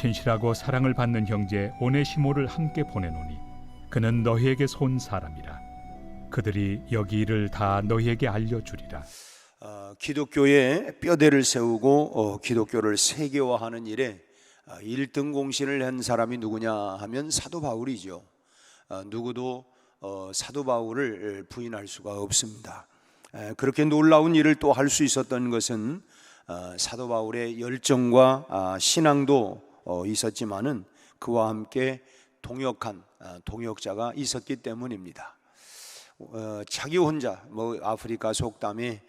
친실하고 사랑을 받는 형제 오네시모를 함께 보내노니 그는 너희에게서 온 사람이라. 그들이 여기 일을 다 너희에게 알려주리라. 기독교의 뼈대를 세우고 기독교를 세계화하는 일에 1등 공신을 한 사람이 누구냐 하면 사도 바울이죠. 누구도 사도 바울을 부인할 수가 없습니다. 그렇게 놀라운 일을 또 할 수 있었던 것은 사도 바울의 열정과 신앙도 있었지만은 그와 함께 동역한 동역자가 있었기 때문입니다. 자기 혼자 아프리카 속담에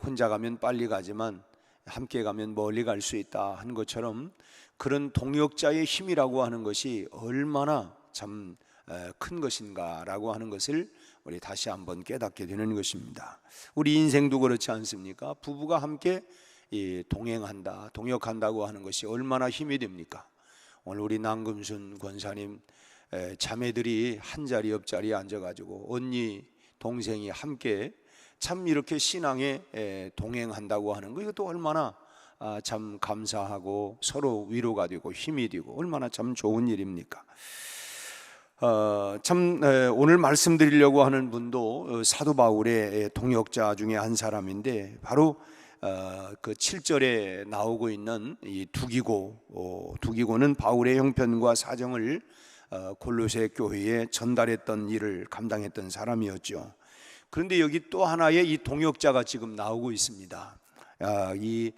혼자 가면 빨리 가지만 함께 가면 멀리 갈 수 있다 한 것처럼 그런 동역자의 힘이라고 하는 것이 얼마나 참 큰 것인가라고 하는 것을 우리 다시 한번 깨닫게 되는 것입니다. 우리 인생도 그렇지 않습니까? 부부가 함께 동행한다, 동역한다고 하는 것이 얼마나 힘이 됩니까? 오늘 우리 남금순 권사님 자매들이 한 자리 옆자리에 앉아가지고 언니 동생이 함께 참 이렇게 신앙에 동행한다고 하는 거, 이것도 얼마나 참 감사하고 서로 위로가 되고 힘이 되고 얼마나 참 좋은 일입니까? 오늘 말씀드리려고 하는 분도 사도 바울의 동역자 중에 한 사람인데 바로 그 7절에 나오고 있는 이 두기고는 바울의 형편과 사정을 골로새 교회에 전달했던 일을 감당했던 사람이었죠. 그런데 여기 또 하나의 이 동역자가 지금 나오고 있습니다. 이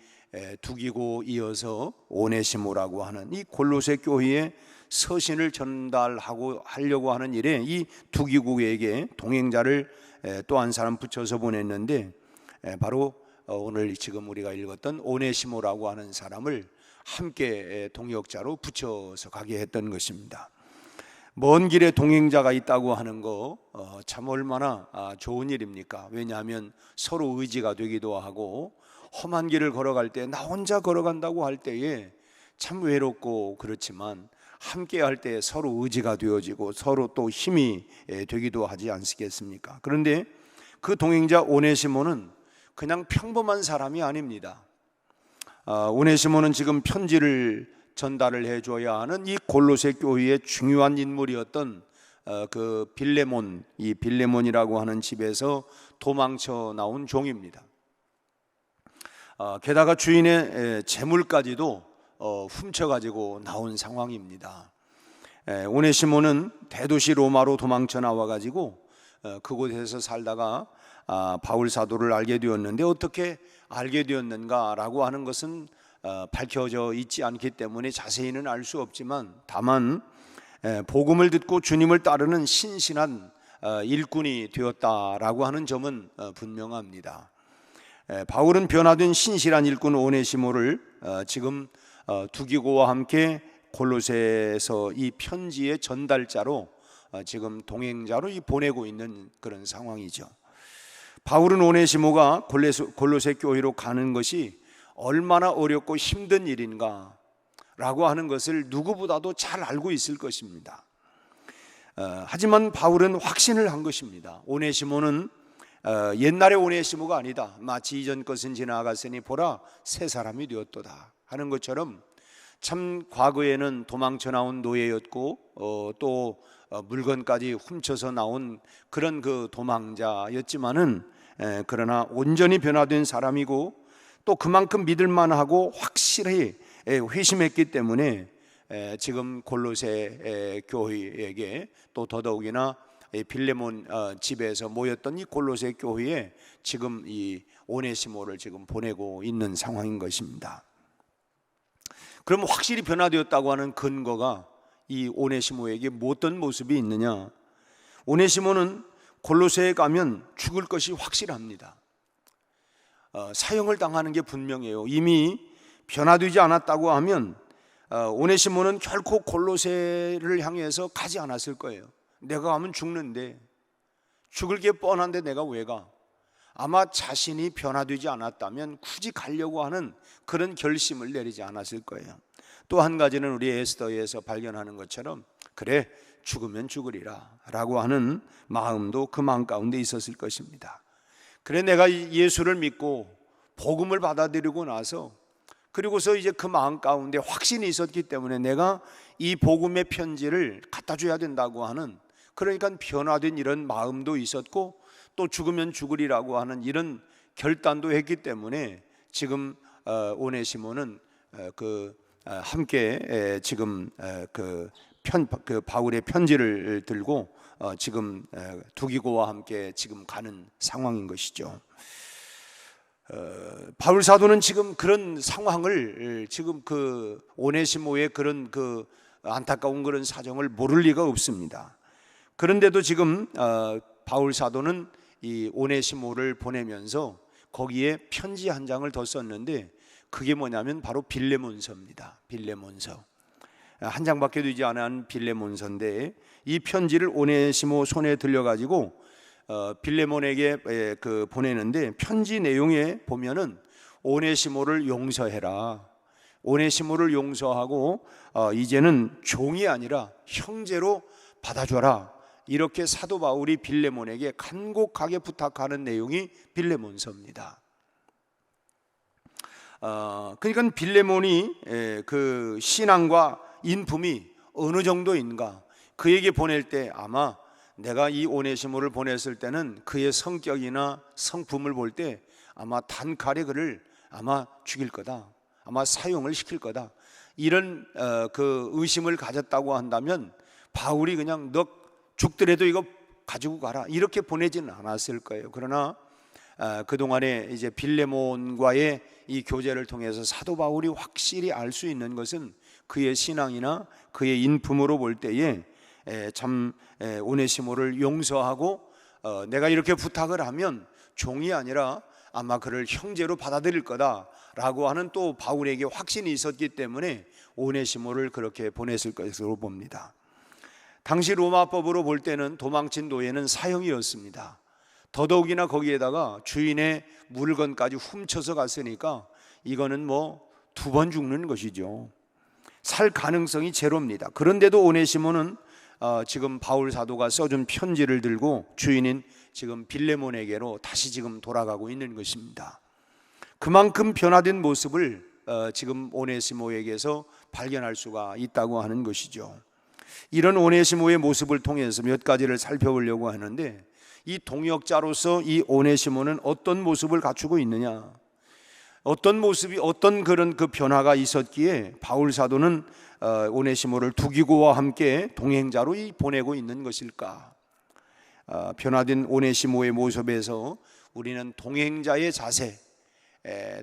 두기고 이어서 오네시모라고 하는 이 골로새 교회에 서신을 전달하고 하려고 하는 일에 이 두기고에게 동행자를 또 한 사람 붙여서 보냈는데 바로 오늘 지금 우리가 읽었던 오네시모라고 하는 사람을 함께 동역자로 붙여서 가게 했던 것입니다. 먼 길에 동행자가 있다고 하는 거 참 얼마나 좋은 일입니까? 왜냐하면 서로 의지가 되기도 하고 험한 길을 걸어갈 때 나 혼자 걸어간다고 할 때에 참 외롭고 그렇지만 함께 할 때 서로 의지가 되어지고 서로 또 힘이 되기도 하지 않겠습니까? 그런데 그 동행자 오네시모는 그냥 평범한 사람이 아닙니다. 오네시모는 지금 편지를 전달을 해줘야 하는 이 골로새 교회의 중요한 인물이었던 그 이 빌레몬이라고 하는 집에서 도망쳐 나온 종입니다. 게다가 주인의 재물까지도 훔쳐가지고 나온 상황입니다. 오네시모는 대도시 로마로 도망쳐 나와가지고 그곳에서 살다가 바울 사도를 알게 되었는데 어떻게 알게 되었는가라고 하는 것은 밝혀져 있지 않기 때문에 자세히는 알 수 없지만 다만 복음을 듣고 주님을 따르는 신실한 일꾼이 되었다라고 하는 점은 분명합니다. 바울은 변화된 신실한 일꾼 오네시모를 지금 두기고와 함께 골로새에서 이 편지의 전달자로 지금 동행자로 보내고 있는 그런 상황이죠. 바울은 오네시모가 골로새 교회로 가는 것이 얼마나 어렵고 힘든 일인가 라고 하는 것을 누구보다도 잘 알고 있을 것입니다. 하지만 바울은 확신을 한 것입니다. 오네시모는 옛날의 오네시모가 아니다. 마치 이전 것은 지나갔으니 보라 새 사람이 되었도다 하는 것처럼 참 과거에는 도망쳐 나온 노예였고 또 물건까지 훔쳐서 나온 그런 그 도망자였지만은 그러나 온전히 변화된 사람이고 또 그만큼 믿을만하고 확실히 회심했기 때문에 지금 골로새 교회에게 또 더더욱이나 빌레몬 집에서 모였던 이 골로새 교회에 지금 이 오네시모를 지금 보내고 있는 상황인 것입니다. 그럼 확실히 변화되었다고 하는 근거가 이 오네시모에게 어떤 모습이 있느냐? 오네시모는 골로새에 가면 죽을 것이 확실합니다. 사형을 당하는 게 분명해요. 이미 변화되지 않았다고 하면 오네시모는 결코 골로새를 향해서 가지 않았을 거예요. 내가 가면 죽는데 죽을 게 뻔한데 내가 왜 가? 아마 자신이 변화되지 않았다면 굳이 가려고 하는 그런 결심을 내리지 않았을 거예요. 또 한 가지는 우리 에스더에서 발견하는 것처럼 그래 죽으면 죽으리라 라고 하는 마음도 그 마음 가운데 있었을 것입니다. 그래 내가 예수를 믿고 복음을 받아들이고 나서 그리고서 이제 그 마음 가운데 확신이 있었기 때문에 내가 이 복음의 편지를 갖다 줘야 된다고 하는, 그러니까 변화된 이런 마음도 있었고 또 죽으면 죽으리라고 하는 이런 결단도 했기 때문에 지금 오네시모는 함께 지금 그 바울의 편지를 들고 지금 두기고와 함께 지금 가는 상황인 것이죠. 바울 사도는 지금 그런 상황을, 지금 그 오네시모의 그런 그 안타까운 그런 사정을 모를 리가 없습니다. 그런데도 지금 바울 사도는 이 오네시모를 보내면서 거기에 편지 한 장을 더 썼는데, 그게 뭐냐면 바로 빌레몬서입니다. 빌레몬서. 한 장밖에 되지 않은 빌레몬서인데, 이 편지를 오네시모 손에 들려가지고 빌레몬에게 보내는데, 편지 내용에 보면은 오네시모를 용서해라, 오네시모를 용서하고 이제는 종이 아니라 형제로 받아줘라, 이렇게 사도 바울이 빌레몬에게 간곡하게 부탁하는 내용이 빌레몬서입니다. 그러니까 빌레몬이 그 신앙과 인품이 어느 정도인가, 그에게 보낼 때 아마 내가 이 오네시모를 보냈을 때는 그의 성격이나 성품을 볼 때 아마 단칼에 그를 아마 죽일 거다, 아마 사용을 시킬 거다, 이런 그 의심을 가졌다고 한다면 바울이 그냥 너 죽더라도 이거 가지고 가라, 이렇게 보내지는 않았을 거예요. 그러나 그동안에 이제 빌레몬과의 이 교제를 통해서 사도 바울이 확실히 알 수 있는 것은 그의 신앙이나 그의 인품으로 볼 때에 참 오네시모를 용서하고 내가 이렇게 부탁을 하면 종이 아니라 아마 그를 형제로 받아들일 거다라고 하는 또 바울에게 확신이 있었기 때문에 오네시모를 그렇게 보냈을 것으로 봅니다. 당시 로마법으로 볼 때는 도망친 노예는 사형이었습니다. 더더욱이나 거기에다가 주인의 물건까지 훔쳐서 갔으니까 이거는 뭐 2번 죽는 것이죠. 살 가능성이 제로입니다. 그런데도 오네시모는 지금 바울 사도가 써준 편지를 들고 주인인 지금 빌레몬에게로 다시 지금 돌아가고 있는 것입니다. 그만큼 변화된 모습을 지금 오네시모에게서 발견할 수가 있다고 하는 것이죠. 이런 오네시모의 모습을 통해서 몇 가지를 살펴보려고 하는데, 이 동역자로서 이 오네시모는 어떤 모습을 갖추고 있느냐, 어떤 모습이, 어떤 그런 그 변화가 있었기에 바울 사도는 오네시모를 두기고와 함께 동행자로 보내고 있는 것일까? 변화된 오네시모의 모습에서 우리는 동행자의 자세,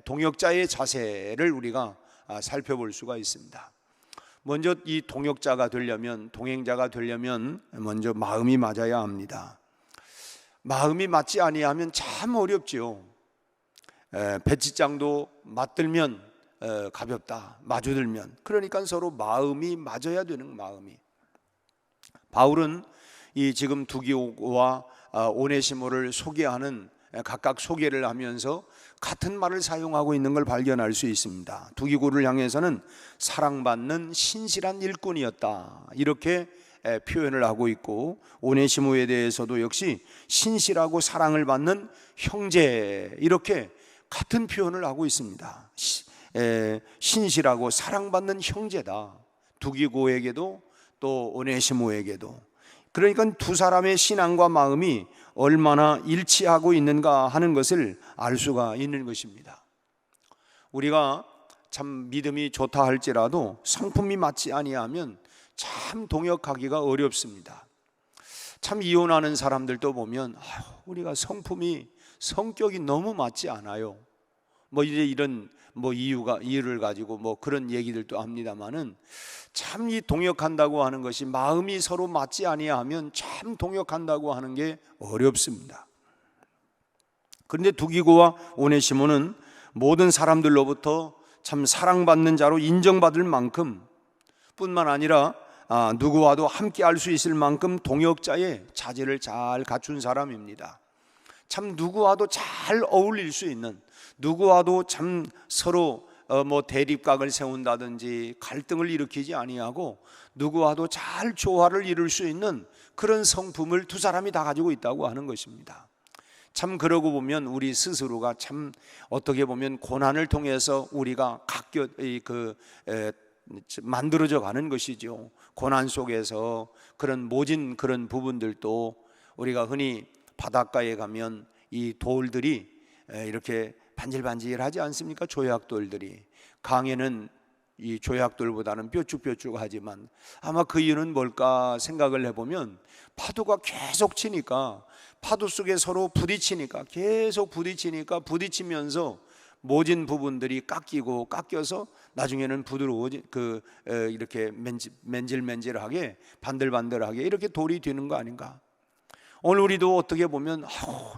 동역자의 자세를 우리가 살펴볼 수가 있습니다. 먼저 이 동역자가 되려면, 동행자가 되려면 먼저 마음이 맞아야 합니다. 마음이 맞지 아니하면 참 어렵지요. 배치장도 맞들면 가볍다, 마주들면. 그러니까 서로 마음이 맞아야 되는, 마음이. 바울은 이 지금 두기고와 오네시모를 소개하는, 각각 소개를 하면서 같은 말을 사용하고 있는 걸 발견할 수 있습니다. 두기고를 향해서는 사랑받는 신실한 일꾼이었다, 이렇게 표현을 하고 있고, 오네시모에 대해서도 역시 신실하고 사랑을 받는 형제, 이렇게 같은 표현을 하고 있습니다. 신실하고 사랑받는 형제다, 두기고에게도 또 오네시모에게도. 그러니까 두 사람의 신앙과 마음이 얼마나 일치하고 있는가 하는 것을 알 수가 있는 것입니다. 우리가 참 믿음이 좋다 할지라도 성품이 맞지 아니하면 참 동역하기가 어렵습니다. 참 이혼하는 사람들도 보면 우리가 성격이 너무 맞지 않아요, 뭐 이제 이런 뭐 이유를 가지고 뭐 그런 얘기들도 합니다만은, 참 이 동역한다고 하는 것이 마음이 서로 맞지 아니하면 참 동역한다고 하는 게 어렵습니다. 그런데 두기고와 오네시모는 모든 사람들로부터 참 사랑받는 자로 인정받을 만큼, 뿐만 아니라 누구와도 함께 할 수 있을 만큼 동역자의 자질을 잘 갖춘 사람입니다. 참 누구와도 잘 어울릴 수 있는, 누구와도 참 서로 뭐 대립각을 세운다든지 갈등을 일으키지 아니하고 누구와도 잘 조화를 이룰 수 있는 그런 성품을 두 사람이 다 가지고 있다고 하는 것입니다. 참 그러고 보면 우리 스스로가 참 어떻게 보면 고난을 통해서 우리가 만들어져 가는 것이죠. 고난 속에서 그런 모진 그런 부분들도 우리가 흔히 바닷가에 가면 이 돌들이 이렇게 반질반질하지 않습니까? 조약돌들이. 강에는 이 조약돌보다는 뾰족뾰족하지만 아마 그 이유는 뭘까 생각을 해보면 파도가 계속 치니까, 파도 속에 서로 부딪히니까, 계속 부딪히면서 모진 부분들이 깎여서 나중에는 부드러워지 이렇게 맨질맨질하게 반들반들하게 이렇게 돌이 되는 거 아닌가? 오늘 우리도 어떻게 보면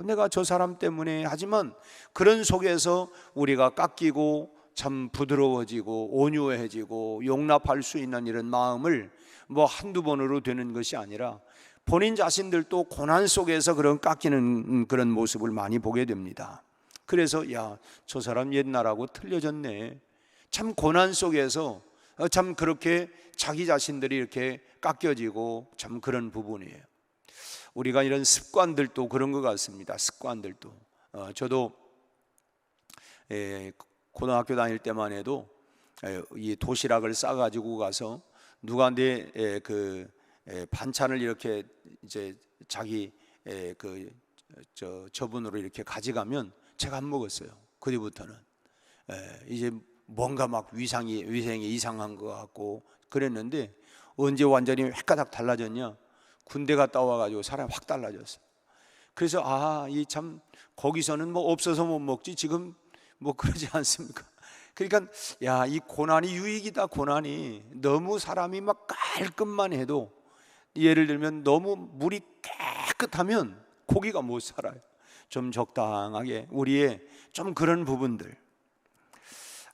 내가 저 사람 때문에, 하지만 그런 속에서 우리가 깎이고 참 부드러워지고 온유해지고 용납할 수 있는 이런 마음을 뭐 한두 번으로 되는 것이 아니라 본인 자신들도 고난 속에서 그런 깎이는 그런 모습을 많이 보게 됩니다. 그래서 야, 저 사람 옛날하고 틀려졌네. 참 고난 속에서 참 그렇게 자기 자신들이 이렇게 깎여지고 참 그런 부분이에요. 우리가 이런 습관들도 그런 것 같습니다. 습관들도 저도 고등학교 다닐 때만 해도 이 도시락을 싸가지고 가서 누가 내 반찬을 이렇게 이제 자기 저분으로 이렇게 가져가면 제가 안 먹었어요. 그 뒤부터는 이제 뭔가 막 위생이 이상한 것 같고 그랬는데, 언제 완전히 획가닥 달라졌냐? 군대 갔다 와가지고 사람이 확 달라졌어요. 그래서 이 참 거기서는 뭐 없어서 못 먹지 지금 뭐 그러지 않습니까? 그러니까 야, 이 고난이 유익이다. 고난이 너무 사람이 막 깔끔만 해도, 예를 들면 너무 물이 깨끗하면 고기가 못 살아요. 좀 적당하게 우리의 좀 그런 부분들.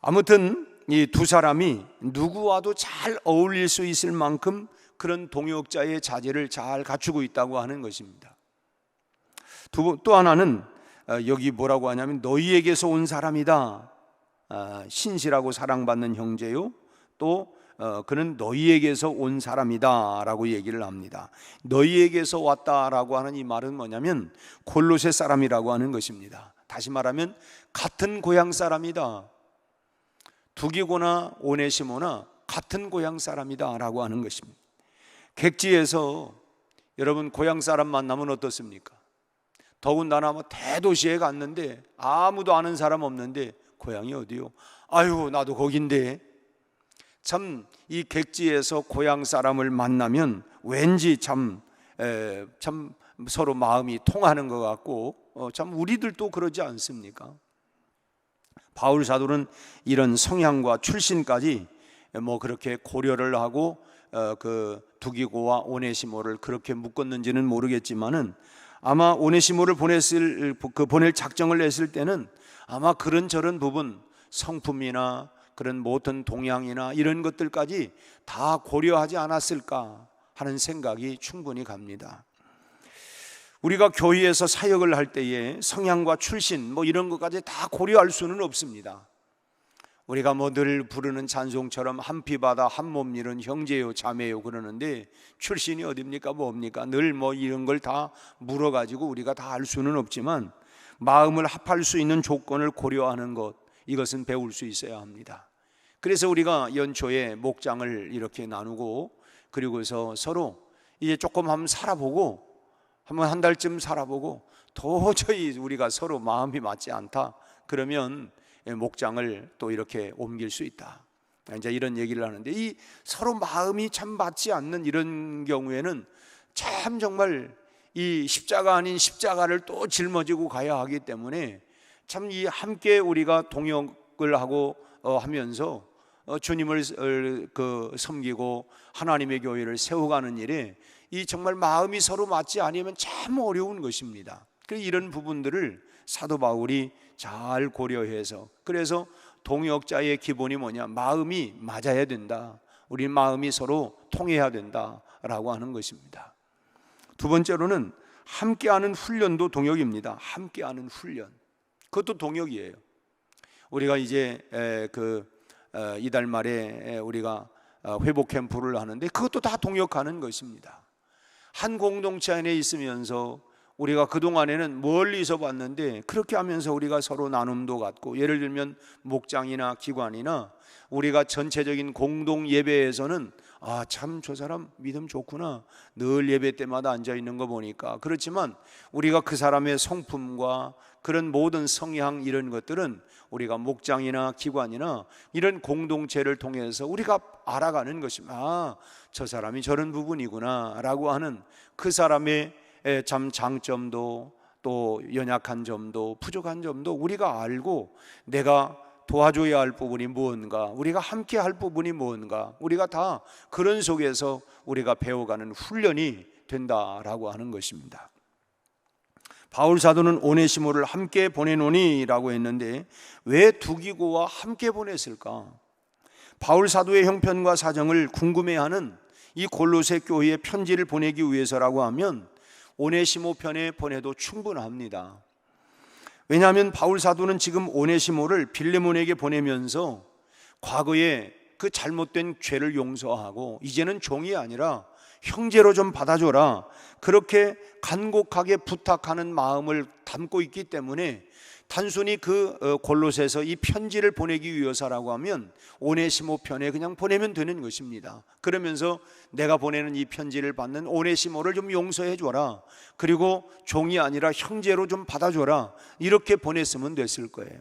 아무튼 이 두 사람이 누구와도 잘 어울릴 수 있을 만큼 그런 동역자의 자질을 잘 갖추고 있다고 하는 것입니다. 또 하나는 여기 뭐라고 하냐면 너희에게서 온 사람이다. 신실하고 사랑받는 형제요, 또 그는 너희에게서 온 사람이다 라고 얘기를 합니다. 너희에게서 왔다라고 하는 이 말은 뭐냐면 골로새 사람이라고 하는 것입니다. 다시 말하면 같은 고향 사람이다. 두기고나 오네시모나 같은 고향 사람이다 라고 하는 것입니다. 객지에서 여러분 고향 사람 만나면 어떻습니까? 더군다나 뭐 대도시에 갔는데 아무도 아는 사람 없는데 고향이 어디요? 아유, 나도 거긴데. 참 이 객지에서 고향 사람을 만나면 왠지 참 서로 마음이 통하는 것 같고, 참 우리들도 그러지 않습니까? 바울 사도는 이런 성향과 출신까지 뭐 그렇게 고려를 하고 그 두기고와 오네시모를 그렇게 묶었는지는 모르겠지만은, 아마 오네시모를 보낼 작정을 했을 때는 아마 그런저런 부분, 성품이나 그런 모든 동향이나 이런 것들까지 다 고려하지 않았을까 하는 생각이 충분히 갑니다. 우리가 교회에서 사역을 할 때에 성향과 출신 뭐 이런 것까지 다 고려할 수는 없습니다. 우리가 뭐 늘 부르는 찬송처럼 한 피바다 한 몸 이룬 형제요 자매요 그러는데, 출신이 어딥니까 뭡니까? 늘 뭐 이런 걸 다 물어가지고 우리가 다 알 수는 없지만 마음을 합할 수 있는 조건을 고려하는 것, 이것은 배울 수 있어야 합니다. 그래서 우리가 연초에 목장을 이렇게 나누고, 그리고서 서로 이제 조금 한번 살아보고, 한번 한 달쯤 살아보고 도저히 우리가 서로 마음이 맞지 않다 그러면 목장을 또 이렇게 옮길 수 있다, 이제 이런 얘기를 하는데, 이 서로 마음이 참 맞지 않는 이런 경우에는 참 정말 이 십자가 아닌 십자가를 또 짊어지고 가야 하기 때문에 참 이 함께 우리가 동역을 하고 하면서 주님을 섬기고 하나님의 교회를 세워가는 일에 이 정말 마음이 서로 맞지 않으면 참 어려운 것입니다. 그래서 이런 부분들을 사도 바울이 잘 고려해서, 그래서 동역자의 기본이 뭐냐? 마음이 맞아야 된다. 우리 마음이 서로 통해야 된다라고 하는 것입니다. 두 번째로는 함께하는 훈련도 동역입니다. 함께하는 훈련, 그것도 동역이에요. 우리가 이제 이달 말에 우리가 회복 캠프를 하는데 그것도 다 동역하는 것입니다. 한 공동체 안에 있으면서 우리가 그동안에는 멀리서 봤는데 그렇게 하면서 우리가 서로 나눔도 갖고, 예를 들면 목장이나 기관이나 우리가 전체적인 공동 예배에서는 참 저 사람 믿음 좋구나, 늘 예배 때마다 앉아 있는 거 보니까. 그렇지만 우리가 그 사람의 성품과 그런 모든 성향, 이런 것들은 우리가 목장이나 기관이나 이런 공동체를 통해서 우리가 알아가는 것입니다. 저 사람이 저런 부분이구나 라고 하는 그 사람의 참 장점도, 또 연약한 점도, 부족한 점도 우리가 알고, 내가 도와줘야 할 부분이 무언가, 우리가 함께 할 부분이 무언가, 우리가 다 그런 속에서 우리가 배워가는 훈련이 된다라고 하는 것입니다. 바울 사도는 오네시모를 함께 보내노니 라고 했는데, 왜 두기고와 함께 보냈을까? 바울 사도의 형편과 사정을 궁금해하는 이 골로새 교회에 편지를 보내기 위해서라고 하면 오네시모 편에 보내도 충분합니다. 왜냐하면 바울 사도는 지금 오네시모를 빌레몬에게 보내면서 과거에 그 잘못된 죄를 용서하고 이제는 종이 아니라 형제로 좀 받아줘라, 그렇게 간곡하게 부탁하는 마음을 담고 있기 때문에 단순히 그 골로새서 이 편지를 보내기 위해서라고 하면 오네시모 편에 그냥 보내면 되는 것입니다. 그러면서 내가 보내는 이 편지를 받는 오네시모를 좀 용서해 줘라, 그리고 종이 아니라 형제로 좀 받아줘라, 이렇게 보냈으면 됐을 거예요.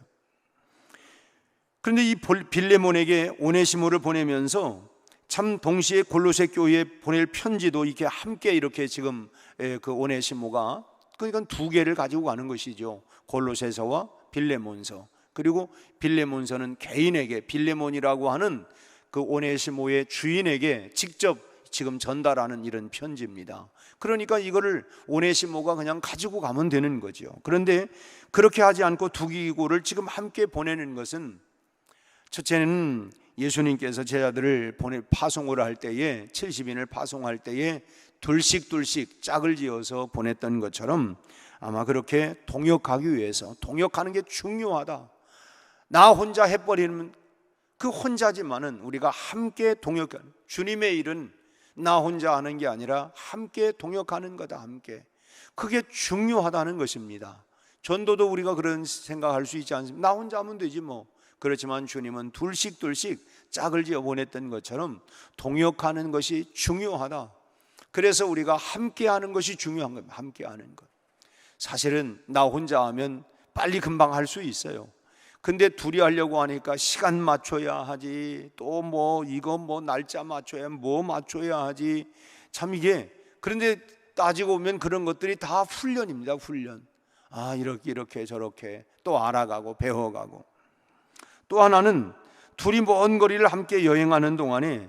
그런데 이 빌레몬에게 오네시모를 보내면서 참 동시에 골로새 교회에 보낼 편지도 이렇게 함께 이렇게 지금 그 오네시모가, 그러니까 두 개를 가지고 가는 것이죠. 골로새서와 빌레몬서. 그리고 빌레몬서는 개인에게, 빌레몬이라고 하는 그 오네시모의 주인에게 직접 지금 전달하는 이런 편지입니다. 그러니까 이거를 오네시모가 그냥 가지고 가면 되는 거죠. 그런데 그렇게 하지 않고 두기고를 지금 함께 보내는 것은, 첫째는 예수님께서 제자들을 파송을 할 때에, 70인을 파송할 때에 둘씩 짝을 지어서 보냈던 것처럼 아마 그렇게 동역하기 위해서, 동역하는 게 중요하다, 나 혼자 해버리면 그 혼자지만은 우리가 함께 동역하는, 주님의 일은 나 혼자 하는 게 아니라 함께 동역하는 거다. 함께, 그게 중요하다는 것입니다. 전도도 우리가 그런 생각할 수 있지 않습니까? 나 혼자 하면 되지 뭐. 그렇지만 주님은 둘씩 짝을 지어 보냈던 것처럼 동역하는 것이 중요하다. 그래서 우리가 함께 하는 것이 중요한 겁니다. 함께 하는 것. 사실은 나 혼자 하면 빨리 금방 할 수 있어요. 근데 둘이 하려고 하니까 시간 맞춰야 하지, 또 이거 날짜 맞춰야, 맞춰야 하지, 참 이게. 그런데 따지고 보면 그런 것들이 다 훈련입니다. 훈련. 이렇게 저렇게 또 알아가고 배워가고. 또 하나는 둘이 먼 거리를 함께 여행하는 동안에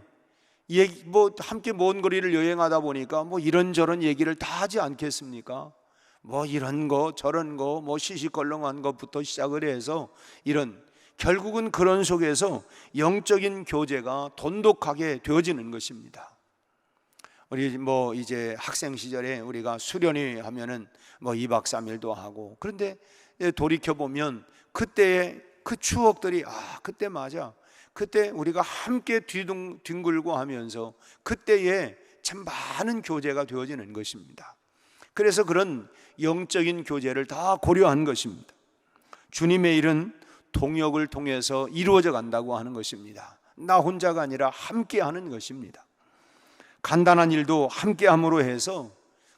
함께 먼 거리를 여행하다 보니까 이런저런 얘기를 다 하지 않겠습니까? 이런 거 저런 거 시시껄렁한 것부터 시작을 해서 이런, 결국은 그런 속에서 영적인 교제가 돈독하게 되어지는 것입니다. 우리 이제 학생 시절에 우리가 수련회 하면은 2박 3일도 하고, 그런데 돌이켜 보면 그때의 그 추억들이, 그때 맞아, 그때 우리가 함께 뒹굴고 하면서 그때에 참 많은 교제가 되어지는 것입니다. 그래서 그런 영적인 교제를 다 고려한 것입니다. 주님의 일은 동역을 통해서 이루어져 간다고 하는 것입니다. 나 혼자가 아니라 함께 하는 것입니다. 간단한 일도 함께 함으로 해서,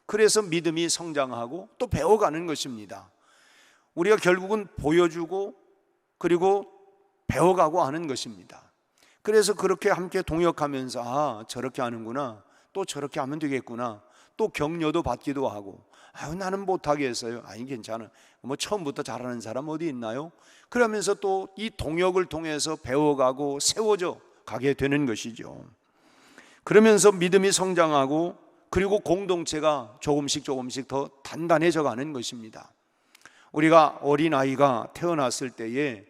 그래서 믿음이 성장하고 또 배워가는 것입니다. 우리가 결국은 보여주고 그리고 배워가고 하는 것입니다. 그래서 그렇게 함께 동역하면서 저렇게 하는구나, 또 저렇게 하면 되겠구나, 또 격려도 받기도 하고, 나는 못하겠어요. 괜찮아, 처음부터 잘하는 사람 어디 있나요? 그러면서 또 이 동역을 통해서 배워가고 세워져 가게 되는 것이죠. 그러면서 믿음이 성장하고, 그리고 공동체가 조금씩 더 단단해져 가는 것입니다. 우리가 어린아이가 태어났을 때에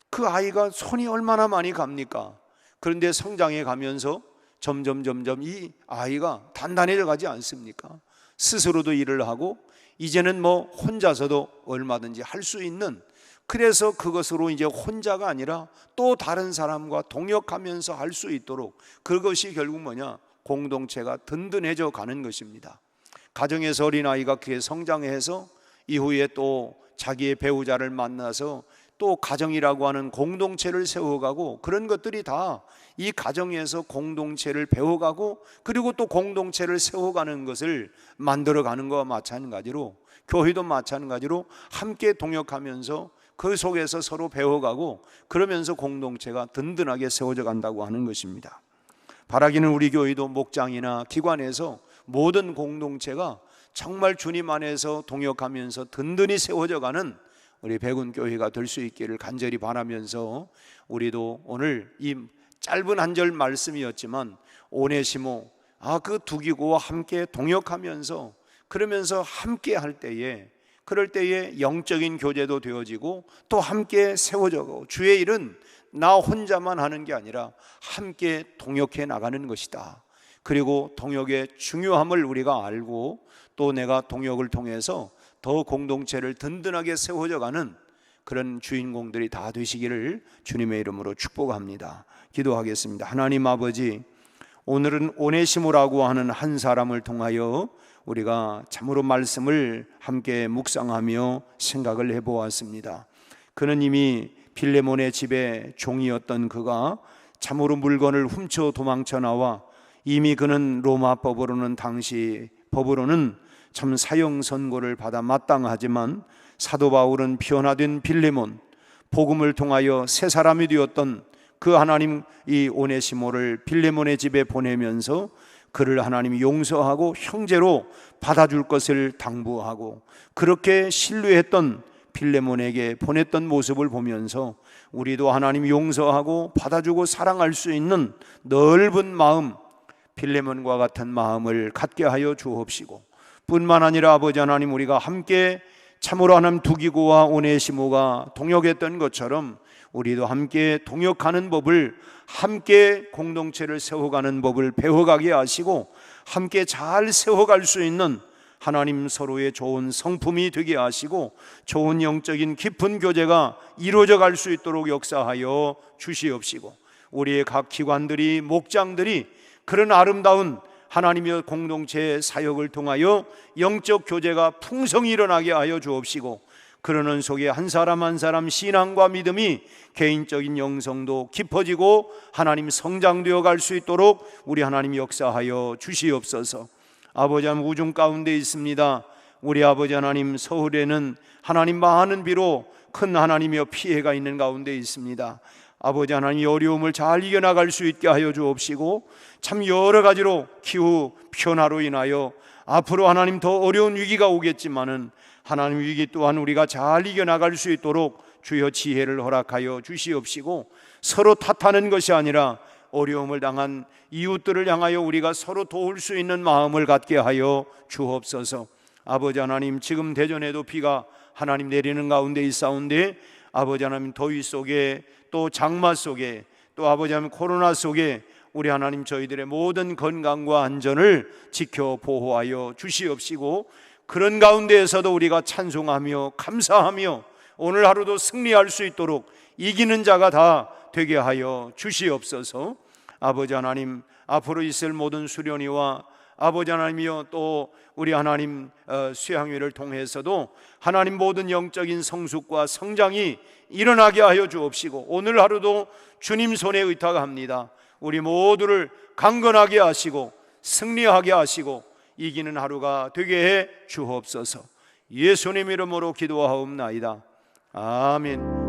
그 아이가 손이 얼마나 많이 갑니까? 그런데 성장해 가면서 점점 이 아이가 단단해져 가지 않습니까? 스스로도 일을 하고 이제는 혼자서도 얼마든지 할 수 있는, 그래서 그것으로 이제 혼자가 아니라 또 다른 사람과 동역하면서 할 수 있도록, 그것이 결국 공동체가 든든해져 가는 것입니다. 가정에서 어린아이가 그게 성장해서 이후에 또 자기의 배우자를 만나서 또 가정이라고 하는 공동체를 세워가고, 그런 것들이 다 이 가정에서 공동체를 배워가고 그리고 또 공동체를 세워가는 것을 만들어가는 것과 마찬가지로, 교회도 마찬가지로 함께 동역하면서 그 속에서 서로 배워가고 그러면서 공동체가 든든하게 세워져 간다고 하는 것입니다. 바라기는 우리 교회도 목장이나 기관에서 모든 공동체가 정말 주님 안에서 동역하면서 든든히 세워져 가는 우리 백운교회가 될 수 있기를 간절히 바라면서, 우리도 오늘 이 짧은 한 절 말씀이었지만 오네시모, 그 두기고와 함께 동역하면서 그러면서 함께 할 때에, 그럴 때에 영적인 교제도 되어지고 또 함께 세워져가고, 주의 일은 나 혼자만 하는 게 아니라 함께 동역해 나가는 것이다. 그리고 동역의 중요함을 우리가 알고 또 내가 동역을 통해서 더 공동체를 든든하게 세워져가는 그런 주인공들이 다 되시기를 주님의 이름으로 축복합니다. 기도하겠습니다. 하나님 아버지, 오늘은 오네시모라고 하는 한 사람을 통하여 우리가 참으로 말씀을 함께 묵상하며 생각을 해보았습니다. 그는 이미 빌레몬의 집에 종이었던 그가 참으로 물건을 훔쳐 도망쳐 나와 이미 그는 로마 법으로는, 당시 법으로는 참 사형 선고를 받아 마땅하지만, 사도 바울은 변화된 빌레몬, 복음을 통하여 새 사람이 되었던 그 하나님 이 오네시모를 빌레몬의 집에 보내면서 그를 하나님이 용서하고 형제로 받아줄 것을 당부하고, 그렇게 신뢰했던 빌레몬에게 보냈던 모습을 보면서 우리도 하나님 용서하고 받아주고 사랑할 수 있는 넓은 마음, 빌레몬과 같은 마음을 갖게 하여 주옵시고, 뿐만 아니라 아버지 하나님, 우리가 함께 참으로 하나님 두기고와 오네시모가 동역했던 것처럼 우리도 함께 동역하는 법을, 함께 공동체를 세워가는 법을 배워가게 하시고 함께 잘 세워갈 수 있는 하나님 서로의 좋은 성품이 되게 하시고 좋은 영적인 깊은 교제가 이루어져 갈 수 있도록 역사하여 주시옵시고, 우리의 각 기관들이, 목장들이 그런 아름다운 하나님의 공동체의 사역을 통하여 영적 교제가 풍성히 일어나게 하여 주옵시고, 그러는 속에 한 사람 한 사람 신앙과 믿음이, 개인적인 영성도 깊어지고 하나님 성장되어 갈 수 있도록 우리 하나님 역사하여 주시옵소서. 아버지 하나님, 우중 가운데 있습니다. 우리 아버지 하나님, 서울에는 하나님 많은 비로 큰 하나님의 피해가 있는 가운데 있습니다. 아버지 하나님, 어려움을 잘 이겨나갈 수 있게 하여 주옵시고, 참 여러 가지로 기후 변화로 인하여 앞으로 하나님 더 어려운 위기가 오겠지만은 하나님 위기 또한 우리가 잘 이겨나갈 수 있도록 주여 지혜를 허락하여 주시옵시고, 서로 탓하는 것이 아니라 어려움을 당한 이웃들을 향하여 우리가 서로 도울 수 있는 마음을 갖게 하여 주옵소서. 아버지 하나님, 지금 대전에도 비가 하나님 내리는 가운데 있사온데, 아버지 하나님 더위 속에 또 장마 속에 또 아버지 하나님 코로나 속에 우리 하나님 저희들의 모든 건강과 안전을 지켜 보호하여 주시옵시고, 그런 가운데에서도 우리가 찬송하며 감사하며 오늘 하루도 승리할 수 있도록 이기는 자가 다 되게 하여 주시옵소서. 아버지 하나님, 앞으로 있을 모든 수련회와 아버지 하나님이여 또 우리 하나님 수양회를 통해서도 하나님 모든 영적인 성숙과 성장이 일어나게 하여 주옵시고, 오늘 하루도 주님 손에 의탁합니다. 우리 모두를 강건하게 하시고 승리하게 하시고 이기는 하루가 되게 해 주옵소서. 예수님 이름으로 기도하옵나이다. 아멘.